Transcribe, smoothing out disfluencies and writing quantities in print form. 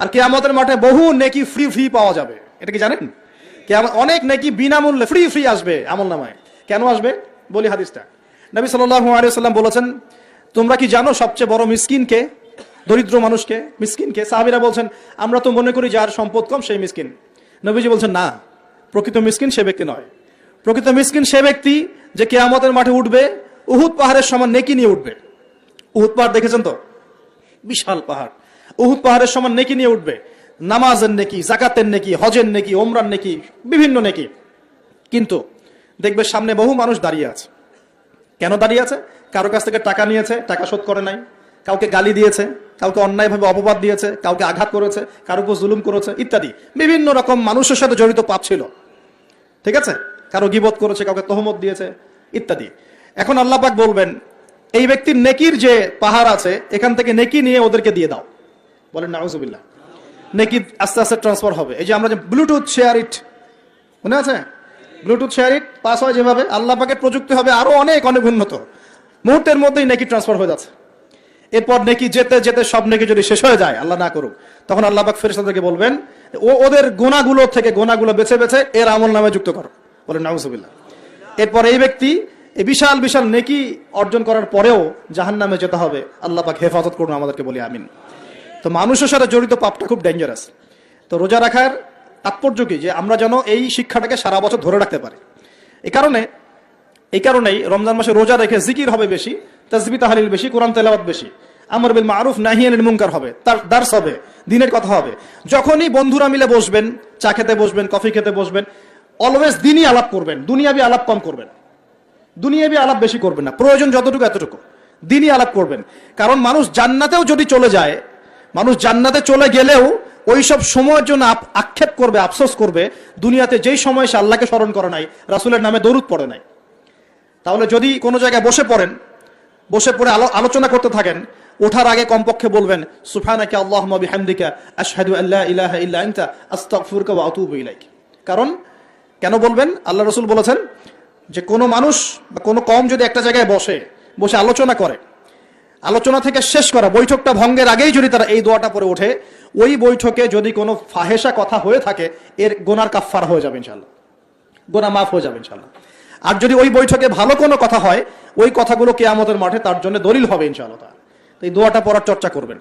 আর কিয়ামতের মাঠে বহু নেকি ফ্রি ফ্রি পাওয়া যাবে। এটা কি জানেন? অনেক নেকি বিনামূল্যে ফ্রি ফ্রি আসবে আমলনামায়। কেন আসবে বলি হাদিসটা। নবী সাল্লাল্লাহু আলাইহি ওয়াসাল্লাম বলেছেন, তোমরা কি জানো সবচেয়ে বড় মিসকিন কে? দরিদ্র মানুষকে, মিসকিনকে। সাহাবীরা বলছেন, আমরা তো মনে করি যার সম্পদ কম সেই মিসকিন। নবীজি বলছেন, না, প্রকৃত মিসকিন সে ব্যক্তি নয়। প্রকৃত মিসকিন সে ব্যক্তি যে কিয়ামতের মাঠে উঠবে উহুদ পাহাড়ের সমান নেকি নিয়ে উঠবে। উহুদ পাহাড় দেখেছেন তো? বিশাল পাহাড়। উহুদ পাহাড়ের সমান নেকি নিয়ে উঠবে। নামাজের নেকি, যাকাতের নেকি, হজের নেকি, ওমরার নেকি, বিভিন্ন নেকি। কিন্তু দেখবে সামনে বহু মানুষ দাঁড়িয়ে আছে। কেন দাঁড়িয়ে আছে? কারো কাছ থেকে টাকা নিয়েছে, টাকা শোধ করে নাই, কাউকে গালি দিয়েছে, কাউকে অন্যায়ভাবে অপবাদ দিয়েছে, কাউকে আঘাত করেছে, কারো উপর জুলুম করেছে ইত্যাদি। বিভিন্ন রকম মানুষের সাথে জড়িত পাপ ছিল, ঠিক আছে? কারো গীবত করেছে, কাউকে তহমত দিয়েছে ইত্যাদি। এখন আল্লাহ পাক বলবেন, এই ব্যক্তির নেকির যে পাহাড় আছে এখান থেকে নেকি নিয়ে ওদেরকে দিয়ে দাও। বলেন নাউজুবিল্লাহ। নেকি আস্তে আস্তে ট্রান্সফার হবে। এই যে আমরা যে ব্লুটুথ শেয়ার ইট, মনে আছে? ব্লুটুথ শেয়ার ইট পাস হয় যেভাবে, আল্লাহ পাকের প্রযুক্তি হবে আরো অনেক অনেক উন্নত। মুহূর্তের মধ্যেই নেকি ট্রান্সফার হয়ে যাচ্ছে। এরপর নেকি যেতে যেতে সব নেকি যদি শেষ হয়ে যায়, আল্লাহ না করুক, তখন আল্লাহ পাক ফেরেশতাদেরকে বলবেন, ওদের গোনাগুলো থেকে গোনাগুলো বেছে বেছে এর আমল নামে যুক্ত করো। বলেন নাউজুবিল্লাহ। এরপর এই ব্যক্তি এই বিশাল বিশাল নেকি অর্জন করার পরেও জাহান্নামে যেতে হবে। আল্লাহ পাক হেফাজত করুন আমাদেরকে, বলি আমিন। তো মানুষের সাথে জড়িত পাপটা খুব ডেঞ্জারাস। তো রোজা রাখার তাৎপর্য কি? যে আমরা যেন এই শিক্ষাটাকে সারা বছর ধরে রাখতে পারি। এই কারণেই রমজান মাসে রোজা রেখে জিকির হবে বেশি, তাসবিহ তাহলিল বেশি, কোরআন তেলাওয়াত বেশি, আমর বিল মারুফ নাহি আনিল মুনকার হবে, তার দার্স হবে, দ্বীনের কথা হবে। যখনই বন্ধুরা মিলে বসবেন, চা খেতে বসবেন, কফি খেতে বসবেন, অলওয়েজ দ্বীনি আলাপ করবেন, দুনিয়াবি আলাপ কম করবেন, দুনিয়াবি আলাপ বেশি করবেন না, প্রয়োজন যতটুকু এতটুকু দ্বীনি আলাপ করবেন। কারণ মানুষ জান্নাতেও যদি চলে যায়, মানুষ জান্নাতে চলে গেলেও ওই সব সময়ের জন্য আক্ষেপ করবে, আফসোস করবে, দুনিয়াতে যেই সময় সে আল্লাহকে স্মরণ করে নাই, রাসূলের নামে দরুদ পড়ে নাই। তাহলে যদি কোনো জায়গায় বসে পড়েন, বসে পড়ে আলোচনা করতে থাকেন, ওঠার আগে কমপক্ষে বলবেন, সুবহানাকা আল্লাহুম্মা বিহামদিকা আশহাদু আল্লা ইলাহা ইল্লা আনতা আস্তাগফিরুকা ওয়া আতুবু ইলাইক। কারণ কেন বলবেন? আল্লাহ রাসূল বলেছেন যে কোনো মানুষ বা কোনো কওম যদি একটা জায়গায় বসে আলোচনা করে, আলোচনা থেকে শেষ করা বৈঠকটা ভঙ্গের আগেই যদি তারা এই দোয়াটা পড়ে ওঠে, ওই বৈঠকে যদি কোনো ফাহেসা কথা হয়ে থাকে, এর গোনার কাফফারা হয়ে যাবে ইনশাআল্লাহ, গোনা মাফ হয়ে যাবে ইনশাআল্লাহ। আর যদি ওই বৈঠকে ভালো কোনো কথা হয়, ওই কথাগুলো কিয়ামতের মাঠে তার জন্য দলিল হবে ইনশাআল্লাহ। তো এই দোয়াটা পড়ার চর্চা করবেন।